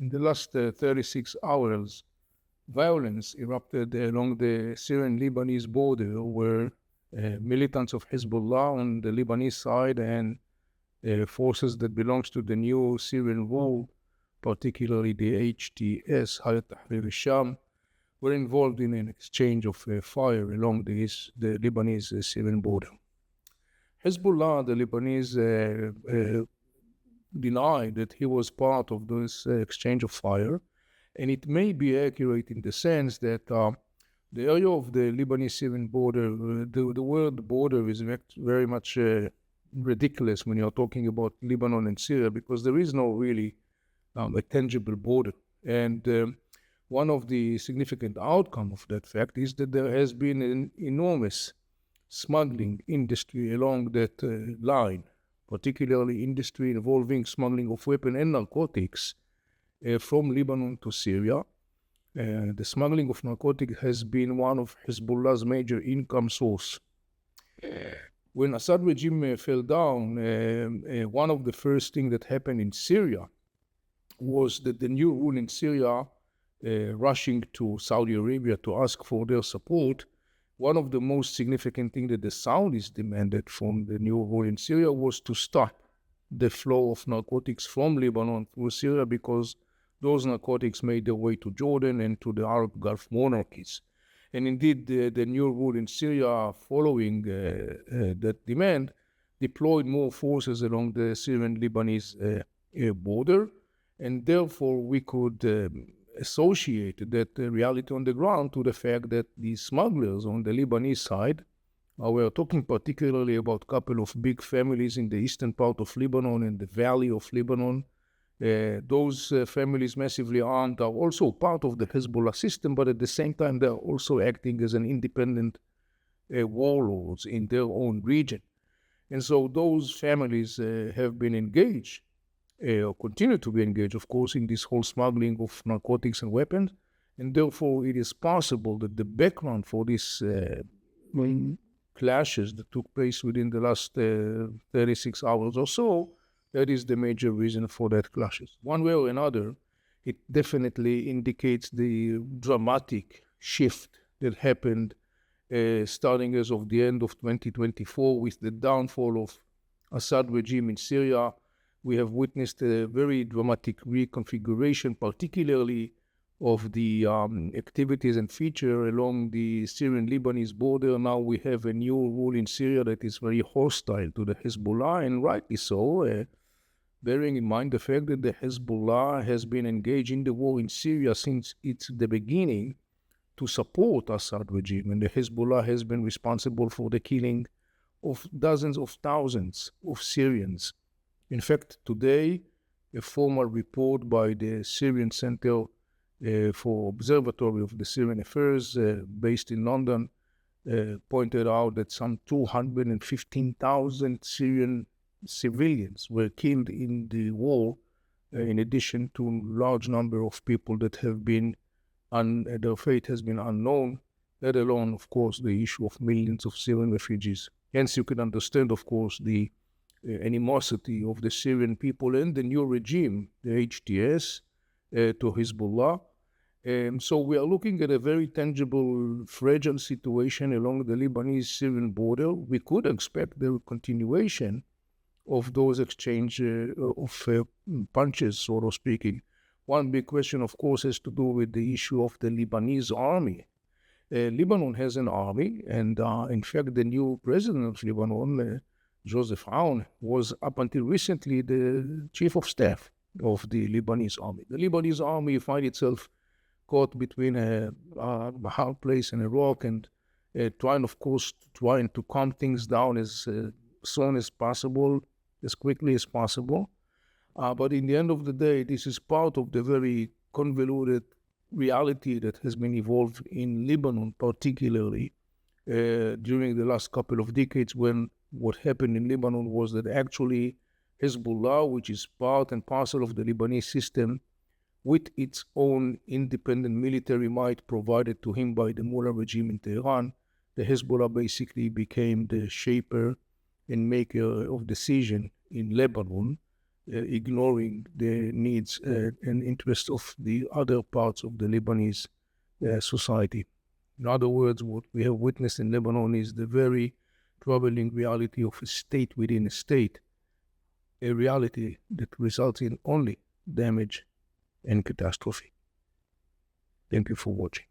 In the last 36 hours, violence erupted along the Syrian-Lebanese border where militants of Hezbollah on the Lebanese side and forces that belongs to the new Syrian wall, particularly the HTS, Hayat Tahrir al-Sham, were involved in an exchange of fire along the Lebanese-Syrian border. Hezbollah, the Lebanese, denied that he was part of this exchange of fire, and it may be accurate in the sense that the area of the Lebanese-Syrian border, the word border is very much ridiculous when you're talking about Lebanon and Syria, because there is no really a tangible border. And one of the significant outcomes of that fact is that there has been an enormous smuggling industry along that line, particularly industry involving smuggling of weapons and narcotics from Lebanon to Syria. The smuggling of narcotics has been one of Hezbollah's major income source. When Assad regime fell down, one of the first things that happened in Syria was that the new rule in Syria, rushing to Saudi Arabia to ask for their support, one of the most significant things that the Saudis demanded from the new rule in Syria was to stop the flow of narcotics from Lebanon through Syria, because those narcotics made their way to Jordan and to the Arab Gulf monarchies. And indeed, the new rule in Syria, following that demand, deployed more forces along the Syrian-Lebanese border, and therefore we could associate that reality on the ground to the fact that the smugglers on the Lebanese side, we're talking particularly about a couple of big families in the eastern part of Lebanon and the valley of Lebanon. Those families, massively armed, are also part of the Hezbollah system, but at the same time they're also acting as an independent warlords in their own region. And so those families have been engaged, or continue to be engaged, of course, in this whole smuggling of narcotics and weapons, and therefore it is possible that the background for these clashes that took place within the last 36 hours or so, that is the major reason for that clashes. One way or another, it definitely indicates the dramatic shift that happened starting as of the end of 2024 with the downfall of Assad regime in Syria. We have witnessed a very dramatic reconfiguration, particularly of the activities and feature along the Syrian-Lebanese border. Now we have a new rule in Syria that is very hostile to the Hezbollah, and rightly so, bearing in mind the fact that the Hezbollah has been engaged in the war in Syria since the beginning to support Assad regime, and the Hezbollah has been responsible for the killing of dozens of thousands of Syrians. In fact, today, a formal report by the Syrian Center for Observatory of the Syrian Affairs, based in London, pointed out that some 215,000 Syrian civilians were killed in the war, in addition to a large number of people that have been, their fate has been unknown, let alone, of course, the issue of millions of Syrian refugees. Hence, you can understand, of course, the animosity of the Syrian people and the new regime, the HTS, to Hezbollah. So we are looking at a very tangible, fragile situation along the Lebanese-Syrian border. We could expect the continuation of those exchange of punches, so to speaking. One big question, of course, has to do with the issue of the Lebanese army. Lebanon has an army, and in fact, the new president of Lebanon, Joseph Aoun, was up until recently the chief of staff of the Lebanese army. The Lebanese army finds itself caught between a hard place and a rock, and trying to calm things down as soon as possible, as quickly as possible. But in the end of the day, this is part of the very convoluted reality that has been evolved in Lebanon, particularly during the last couple of decades, when what happened in Lebanon was that actually Hezbollah, which is part and parcel of the Lebanese system, with its own independent military might provided to him by the Mullah regime in Tehran, the Hezbollah basically became the shaper and maker of decision in Lebanon, ignoring the needs and interests of the other parts of the Lebanese society. In other words, what we have witnessed in Lebanon is the very troubling reality of a state within a state, a reality that results in only damage and catastrophe. Thank you for watching.